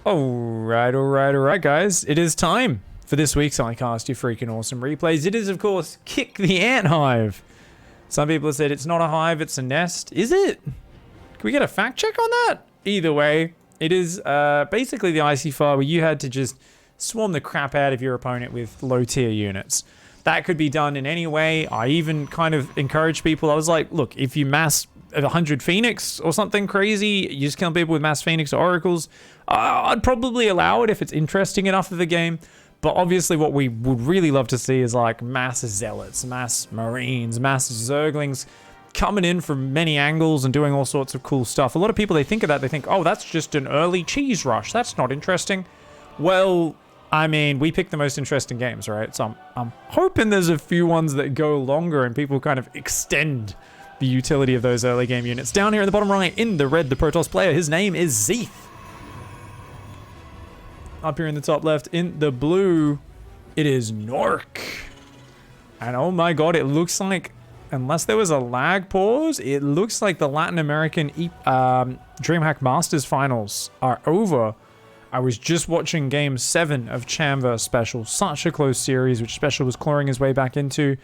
Alright, guys. It is time for this week's iCast, your freaking awesome replays. It is, of course, Kick the Ant Hive. Some people have said it's not a hive, it's a nest. Is it? Can we get a fact check on that? Either way, it is basically the Icyfar where you had to just swarm the crap out of your opponent with low-tier units. That could be done in any way. I even kind of encouraged people. I was like, look, if you mass 100 Phoenix or something crazy, you just kill people with mass Phoenix or Oracles, I'd probably allow it if it's interesting enough of the game. But obviously what we would really love to see is like mass Zealots, mass Marines, mass Zerglings coming in from many angles and doing all sorts of cool stuff. A lot of people, they think of that, they think, oh, that's just an early cheese rush. That's not interesting. Well, I mean, we pick the most interesting games, right? So I'm hoping there's a few ones that go longer and people kind of extend the utility of those early game units. Down here in the bottom right, in the red, the protoss player, his name is ZEALOTS. Up here in the top left, in the blue, it is Nork. And oh my god, it looks like, unless there was a lag pause, it looks like the Latin American DreamHack Masters finals are over. I was just watching Game 7 of Cham vs Special. Such a close series, which Special was clawing his way back into.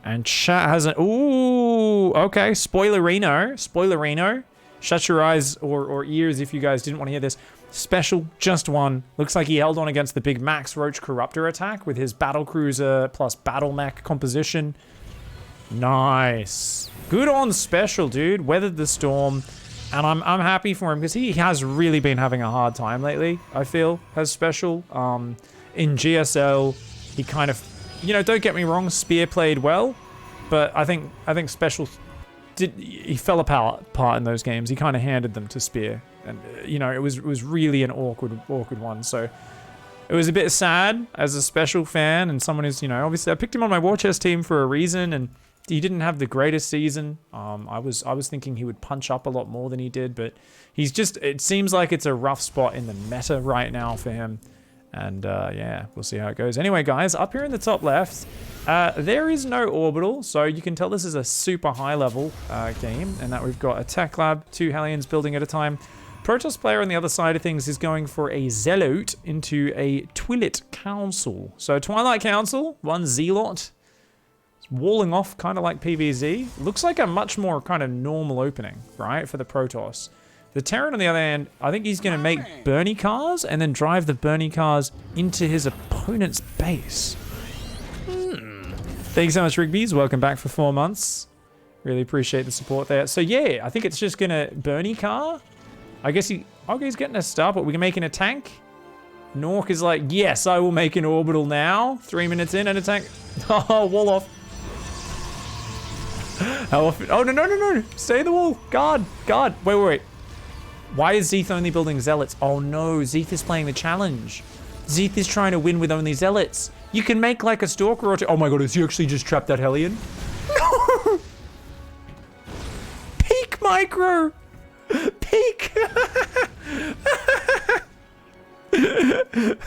And chat hasn't... Ooh, okay. Spoilerino. Shut your eyes or ears if you guys didn't want to hear this. Special just won. Looks like he held on against the big Max Roach Corruptor attack with his Battlecruiser plus Battle Mech composition. Nice. Good on Special, dude. Weathered the storm. And I'm happy for him because he has really been having a hard time lately, I feel, as Special. In GSL, he kind of... You know, don't get me wrong, Spear played well, but I think Special he fell apart in those games. He kind of handed them to Spear, and you know, it was really an awkward one. So it was a bit sad as a Special fan and someone who's, you know, obviously I picked him on my war chest team for a reason, and he didn't have the greatest season. I was thinking he would punch up a lot more than he did, but he's just, it seems like it's a rough spot in the meta right now for him. And yeah, we'll see how it goes. Anyway, guys, up here in the top left, there is no orbital, so you can tell this is a super high level game, and that we've got a tech lab, 2 Hellions building at a time. Protoss player on the other side of things is going for a Zealot into a Twilight Council. So Twilight Council, 1 Zealot, walling off kind of like PvZ. Looks like a much more kind of normal opening, right, for the Protoss. The Terran, on the other hand, I think he's going to make Bernie cars and then drive the Bernie cars into his opponent's base. Thanks so much, Rigby's. Welcome back for 4 months. Really appreciate the support there. So yeah, I think it's just going to Bernie car. I guess he's getting a start, but we're making a tank. Nork is like, yes, I will make an orbital now. 3 minutes in and a tank. Oh, wall off. How often? Oh, no. Stay in the wall. Guard. Wait. Why is Zeeth only building Zealots? Oh no, Zeeth is playing the challenge. Zeeth is trying to win with only Zealots. You can make like a Stalker or two. Oh my god, has he actually just trapped that Hellion? No! Peak micro! Peak!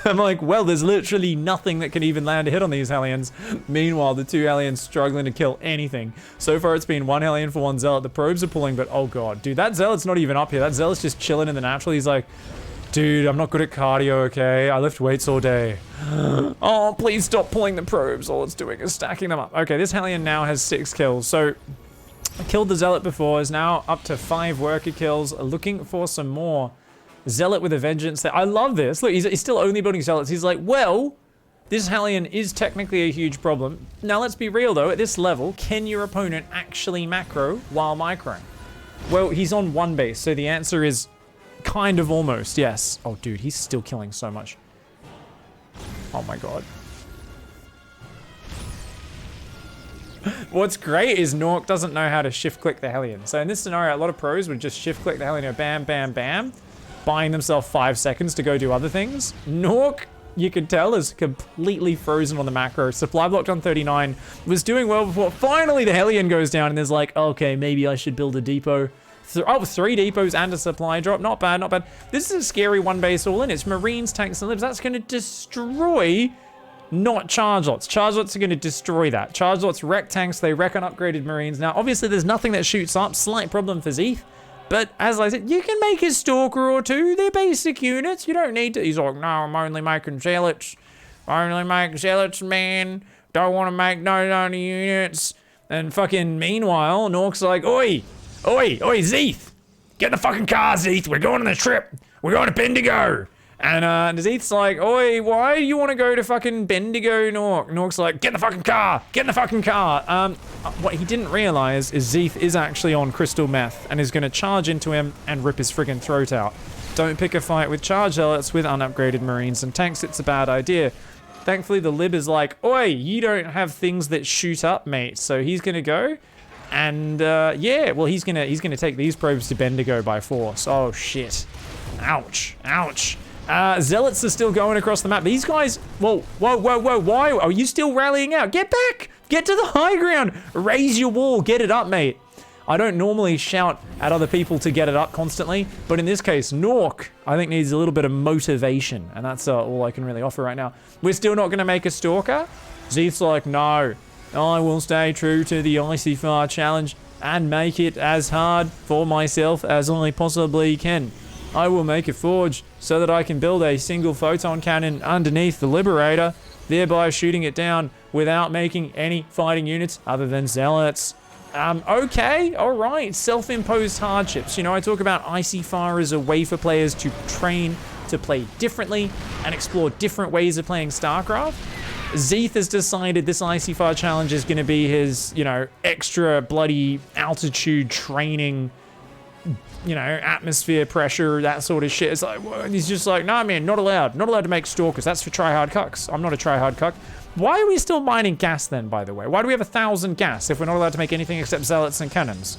I'm like, well, there's literally nothing that can even land a hit on these Hellions. Meanwhile, the 2 Hellions struggling to kill anything. So far, it's been 1 Hellion for 1 Zealot. The probes are pulling, but oh god. Dude, that Zealot's not even up here. That Zealot's just chilling in the natural. He's like, dude, I'm not good at cardio, okay? I lift weights all day. Oh, please stop pulling the probes. All it's doing is stacking them up. Okay, this Hellion now has 6 kills. So, I killed the Zealot before. Is now up to 5 worker kills. Looking for some more. Zealot with a vengeance there. I love this. Look, he's still only building Zealots. He's like, well, this Hellion is technically a huge problem. Now, let's be real, though. At this level, can your opponent actually macro while microing? Well, he's on 1 base, so the answer is kind of almost, yes. Oh, dude, he's still killing so much. Oh, my God. What's great is Nork doesn't know how to shift-click the Hellion. So in this scenario, a lot of pros would just shift-click the Hellion, bam, bam, bam, buying themselves 5 seconds to go do other things. Nork, you can tell, is completely frozen on the macro. Supply blocked on 39. Was doing well before. Finally, the Hellion goes down and there's like, okay, maybe I should build a depot. 3 depots and a supply drop. Not bad, not bad. This is a scary 1 base all in. It's Marines, tanks, and libs. That's going to destroy... Not charge lots. Charge lots are going to destroy that. Charge lots wreck tanks. They wreck unupgraded Marines. Now, obviously, there's nothing that shoots up. Slight problem for Zeeth. But as I said, you can make a stalker or two. They're basic units. You don't need to. He's like, no, I'm only making zealots. I only make zealots, man. Don't want to make no units. And fucking meanwhile, Nork's like, oi, Zeeth. Get in the fucking car, Zeeth. We're going on a trip. We're going to Bendigo. And Zeeth's like, oi, why do you want to go to fucking Bendigo, Nork? Nork's like, get in the fucking car. Get in the fucking car. What he didn't realize is Zeeth is actually on crystal meth and is going to charge into him and rip his friggin' throat out. Don't pick a fight with charge zealots with unupgraded marines and tanks. It's a bad idea. Thankfully, the lib is like, oi, you don't have things that shoot up, mate. So he's going to go. And yeah, well, he's gonna take these probes to Bendigo by force. Oh shit! Ouch! Ouch! Zealots are still going across the map. These guys, whoa! Why are you still rallying out? Get back! Get to the high ground! Raise your wall! Get it up, mate! I don't normally shout at other people to get it up constantly, but in this case, Nork, I think, needs a little bit of motivation, and that's all I can really offer right now. We're still not gonna make a stalker. Zeeth's like, no. I will stay true to the Icyfar challenge and make it as hard for myself as I possibly can. I will make a forge so that I can build a single photon cannon underneath the Liberator, thereby shooting it down without making any fighting units other than zealots. Okay, alright, self-imposed hardships. You know, I talk about Icyfar as a way for players to train to play differently and explore different ways of playing StarCraft. Zeeth has decided this Icyfar challenge is going to be his, you know, extra bloody altitude training, you know, atmosphere pressure, that sort of shit. It's like, he's just like, nah, man, not allowed. Not allowed to make stalkers. That's for tryhard cucks. I'm not a tryhard cuck. Why are we still mining gas then, by the way? Why do we have 1,000 gas if we're not allowed to make anything except zealots and cannons?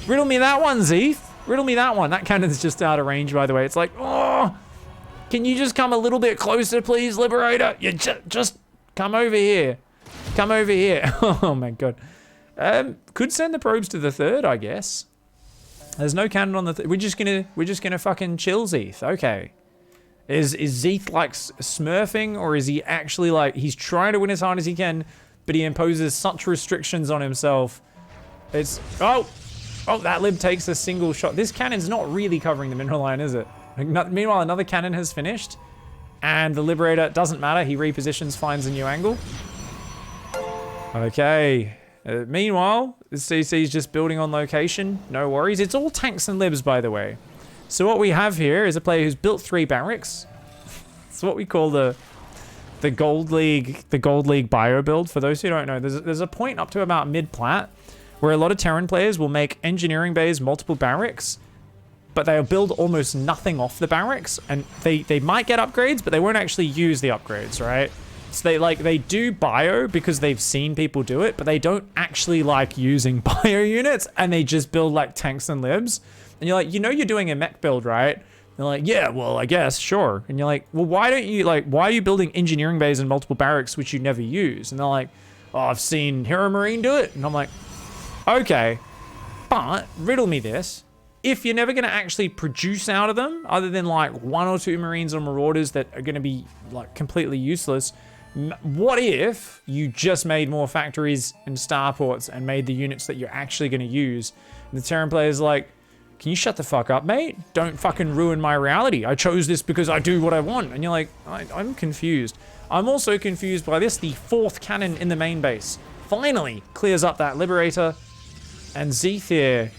Riddle me that one, Zeeth. Riddle me that one. That cannon's just out of range, by the way. It's like, oh, can you just come a little bit closer, please, Liberator? You just come over here. Come over here. Oh my god. Could send the probes to the third, I guess. There's no cannon on the third. We're just gonna fucking chill Zeeth. Okay. Is Zeeth like smurfing, or is he actually like, he's trying to win as hard as he can, but he imposes such restrictions on himself. It's, oh, that lib takes a single shot. This cannon's not really covering the mineral line, is it? Meanwhile, another cannon has finished. And the Liberator, doesn't matter, he repositions, finds a new angle. Okay. Meanwhile, the CC's just building on location. No worries. It's all tanks and libs, by the way. So what we have here is a player who's built 3 barracks. It's what we call the Gold League bio build. For those who don't know, there's a point up to about mid-plat where a lot of Terran players will make engineering bays, multiple barracks, but they'll build almost nothing off the barracks, and they might get upgrades, but they won't actually use the upgrades, right? So they do bio because they've seen people do it, but they don't actually like using bio units, and they just build like tanks and libs. And you're like, you know, you're doing a mech build, right? They're like, yeah, well, I guess, sure. And you're like, well, why are you building engineering bays and multiple barracks which you never use? And they're like, oh, I've seen Hero Marine do it. And I'm like, okay, but riddle me this. If you're never going to actually produce out of them, other than like 1 or 2 Marines or Marauders that are going to be like completely useless, what if you just made more factories and starports and made the units that you're actually going to use? And the Terran player's like, can you shut the fuck up, mate? Don't fucking ruin my reality. I chose this because I do what I want. And you're like, I'm confused. I'm also confused by this. The 4th cannon in the main base finally clears up that Liberator. And Zeeth here,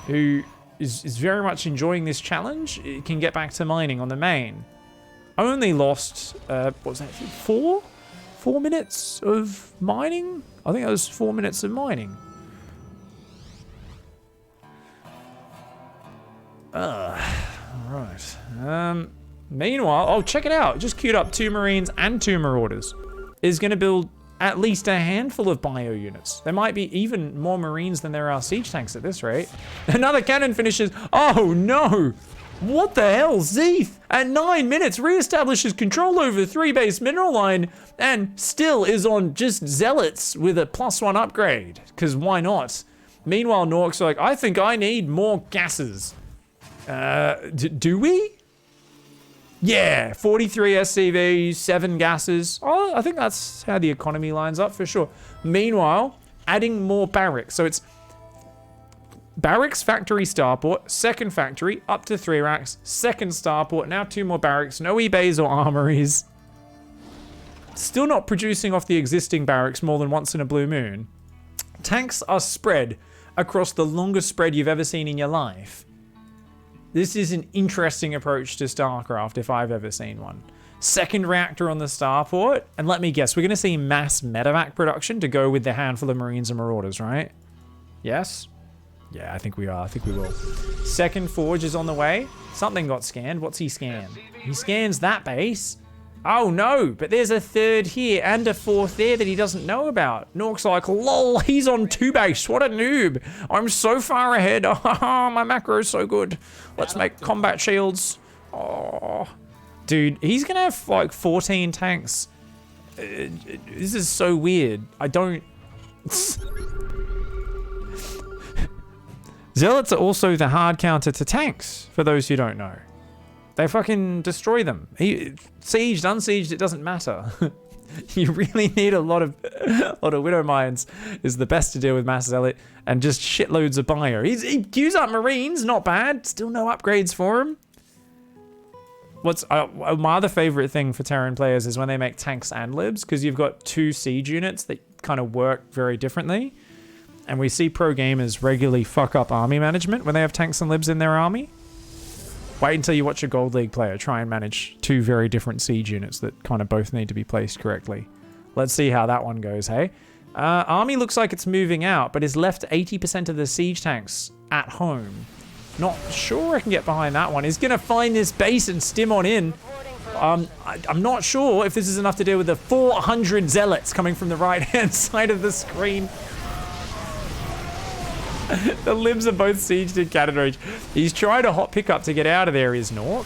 who is very much enjoying this challenge, it can get back to mining on the main. Only lost, what was that, 4 minutes of mining? I think that was 4 minutes of mining. Right. Meanwhile, oh, check it out. Just queued up 2 Marines and 2 Marauders. Is going to build at least a handful of bio units. There might be even more Marines than there are siege tanks at this rate. Another cannon finishes. Oh no! What the hell? Zeeth at 9 minutes reestablishes control over 3 base mineral line and still is on just zealots with a +1 upgrade. Because why not? Meanwhile, Nork's like, I think I need more gases. Do we? Yeah, 43 SCVs, 7 gases. Oh, I think that's how the economy lines up for sure. Meanwhile, adding more barracks. So it's barracks, factory, starport, second factory, up to 3 racks, second starport, now 2 more barracks, no eBays or armories. Still not producing off the existing barracks more than once in a blue moon. Tanks are spread across the longest spread you've ever seen in your life. This is an interesting approach to StarCraft if I've ever seen one. Second reactor on the starport, and let me guess, we're going to see mass medevac production to go with the handful of Marines and Marauders, right? Yes? Yeah, I think we are. I think we will. Second forge is on the way. Something got scanned. What's he scan? He scans that base. Oh no, but there's a third here and a fourth there that he doesn't know about. Nork's like, lol, he's on 2 base. What a noob. I'm so far ahead. Oh, my macro is so good. Let's make combat shields. Oh, dude, he's gonna have like 14 tanks. This is so weird. I don't... Zealots are also the hard counter to tanks, for those who don't know. They fucking destroy them. Sieged, unsieged, it doesn't matter. You really need a lot of Widow Mines is the best to deal with Mass Zealot, and just shitloads of bio. He queues up Marines, not bad. Still no upgrades for him. What's my other favorite thing for Terran players is when they make tanks and libs, because you've got 2 siege units that kind of work very differently. And we see pro gamers regularly fuck up army management when they have tanks and libs in their army. Wait until you watch a Gold League player try and manage 2 very different siege units that kind of both need to be placed correctly. Let's see how that one goes, hey? Army looks like it's moving out, but has left 80% of the siege tanks at home. Not sure I can get behind that one. He's going to find this base and stim on in. I'm not sure if this is enough to deal with the 400 zealots coming from the right-hand side of the screen. The libs are both sieged in Cannon Range. He's trying to hot pick up to get out of there, is Nork.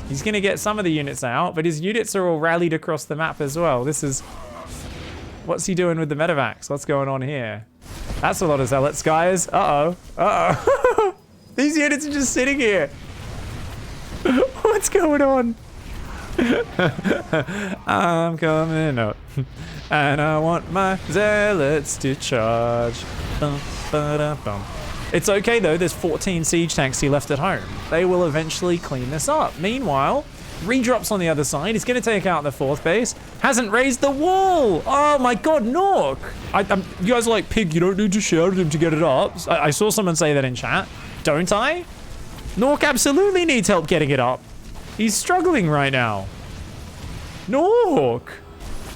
He's going to get some of the units out, but his units are all rallied across the map as well. This is... What's he doing with the medevacs? What's going on here? That's a lot of zealots, guys. Uh-oh. Uh-oh. These units are just sitting here. What's going on? I'm coming up. And I want my zealots to charge. Bum, ba-da, bum. It's okay though, there's 14 siege tanks he left at home. They will eventually clean this up. Meanwhile, redrops on the other side. He's going to take out the 4th base. Hasn't raised the wall. Oh my god, Nork. You guys are like, Pig, you don't need to shout at him to get it up. I saw someone say that in chat. Don't I? Nork absolutely needs help getting it up. He's struggling right now. Nork.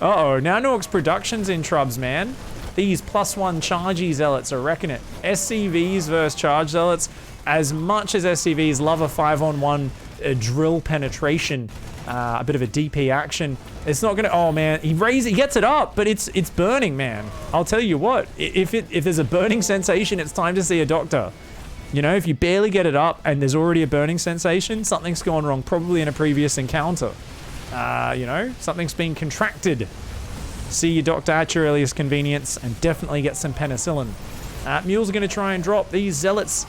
Uh-oh, now Nork's production's in trubs, man. These +1 chargy zealots are wrecking it. SCVs versus charge zealots. As much as SCVs love a 5-on-1 drill penetration, a bit of a DP action, it's not gonna, oh man, he gets it up, but it's burning, man. I'll tell you what, if there's a burning sensation, it's time to see a doctor. You know, if you barely get it up and there's already a burning sensation, something's gone wrong, probably in a previous encounter. You know, something's been contracted. See your doctor at your earliest convenience and definitely get some penicillin. Mules are going to try and drop. These zealots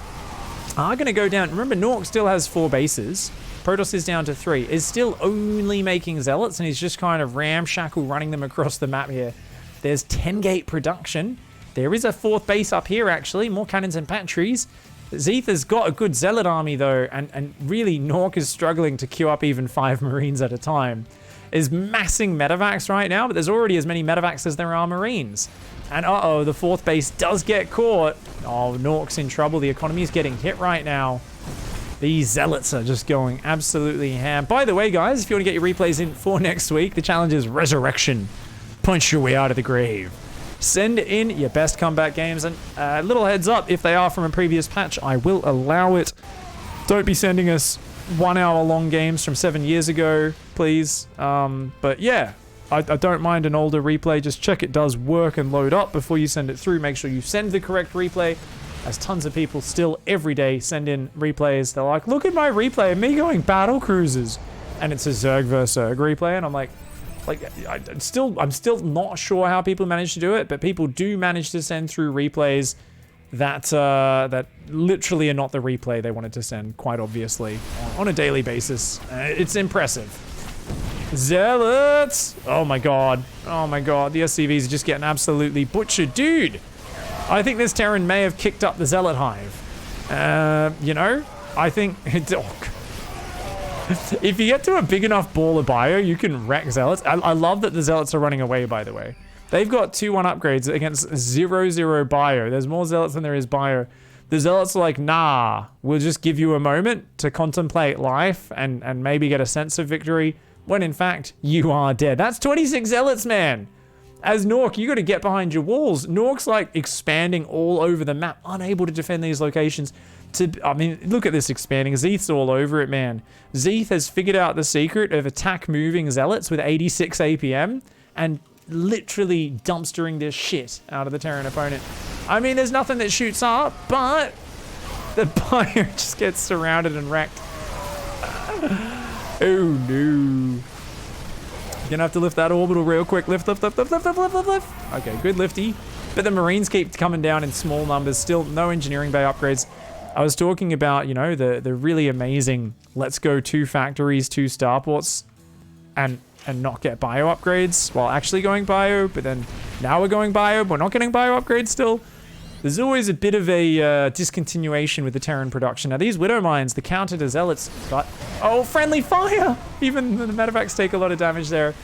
are going to go down. Remember, Nork still has 4 bases. Protoss is down to 3. Is still only making zealots, and he's just kind of ramshackle running them across the map here. There's 10 gate production. There is a 4th base up here, actually. More cannons and batteries. Zeetha's got a good zealot army, though, and really Nork is struggling to queue up even 5 Marines at a time. Is massing medevacs right now, but there's already as many medevacs as there are Marines. And uh-oh, the 4th base does get caught. Oh, Nork's in trouble. The economy is getting hit right now. These zealots are just going absolutely ham. By the way, guys, if you want to get your replays in for next week, the challenge is Resurrection. Punch your way out of the grave. Send in your best combat games, and a little heads up, if they are from a previous patch, I will allow it. Don't be sending us 1-hour-long games from 7 years ago, please. But yeah, I don't mind an older replay. Just check it does work and load up before you send it through. Make sure you send the correct replay, as tons of people still every day send in replays. They're like, look at my replay of me going battle cruises, and it's a Zerg versus Zerg replay, and I'm like I'm still not sure how people manage to do it, but people do manage to send through replays that literally are not the replay they wanted to send, quite obviously, on a daily basis. It's impressive. Zealots! Oh my god. Oh my god. The SCVs are just getting absolutely butchered. Dude! I think this Terran may have kicked up the Zealot Hive. You know, I think... if you get to a big enough ball of bio, you can wreck Zealots. I love that the Zealots are running away, by the way. They've got 2-1 upgrades against 0-0 bio. There's more Zealots than there is bio. The Zealots are like, nah, we'll just give you a moment to contemplate life and maybe get a sense of victory, when in fact, you are dead. That's 26 Zealots, man. As Nork, you got to get behind your walls. Nork's like expanding all over the map, unable to defend these locations. I mean, look at this expanding. Zeeth's all over it, man. Zeeth has figured out the secret of attack moving Zealots with 86 APM and literally dumpstering this shit out of the Terran opponent. I mean, there's nothing that shoots up, but the bio just gets surrounded and wrecked. Oh no. Gonna have to lift that orbital real quick. Lift, lift, lift, lift, lift, lift, lift, lift, lift. Okay, good lifty. But the Marines keep coming down in small numbers. Still no engineering bay upgrades. I was talking about, you know, the really amazing let's go 2 factories, 2 starports, and not get bio upgrades while actually going bio, but then now we're going bio, but we're not getting bio upgrades still. There's always a bit of a discontinuation with the Terran production. Now these Widow Mines, the counter to Zealots, but oh, friendly fire! Even the medevacs take a lot of damage there.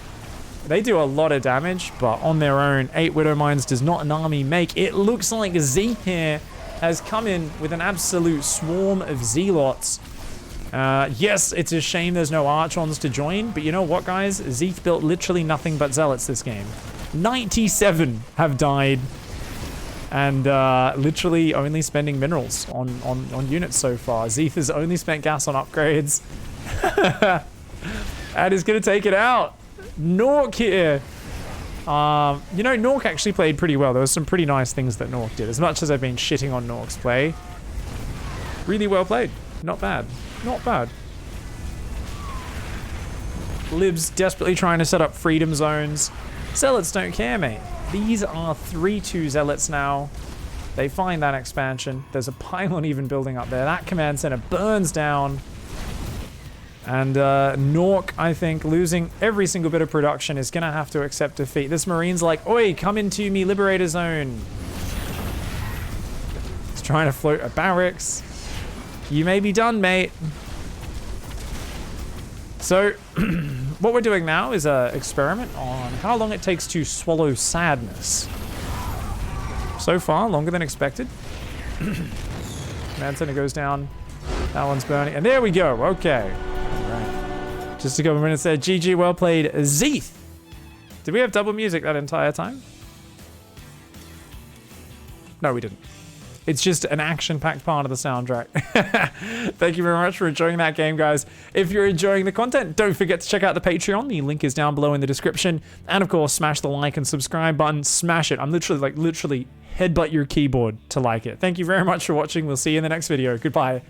They do a lot of damage, but on their own, 8 Widow Mines does not an army make. It looks like Zeeth here has come in with an absolute swarm of Zealots. Yes, it's a shame there's no Archons to join, but you know what, guys? Zeeth built literally nothing but Zealots this game. 97 have died, and literally only spending minerals on units so far. Zeeth has only spent gas on upgrades. And is going to take it out. Nork here. You know, Nork actually played pretty well. There were some pretty nice things that Nork did. As much as I've been shitting on Nork's play, really well played. Not bad. Not bad. Libs desperately trying to set up freedom zones. Zealots don't care, mate. These are 3-2 Zealots now. They find that expansion. There's a pylon even building up there. That command center burns down. And Nork, I think, losing every single bit of production, is going to have to accept defeat. This Marine's like, oi, come into me Liberator Zone. He's trying to float a barracks. You may be done, mate. So, what we're doing now is an experiment on how long it takes to swallow sadness. So far, longer than expected. Command center goes down. That one's burning. And there we go. Okay. Right. Just a couple minutes there. GG, well played. Zeeth. Did we have double music that entire time? No, we didn't. It's just an action-packed part of the soundtrack. Thank you very much for enjoying that game, guys. If you're enjoying the content, don't forget to check out the Patreon. The link is down below in the description. And of course, smash the like and subscribe button. Smash it. I'm literally headbutt your keyboard to like it. Thank you very much for watching. We'll see you in the next video. Goodbye.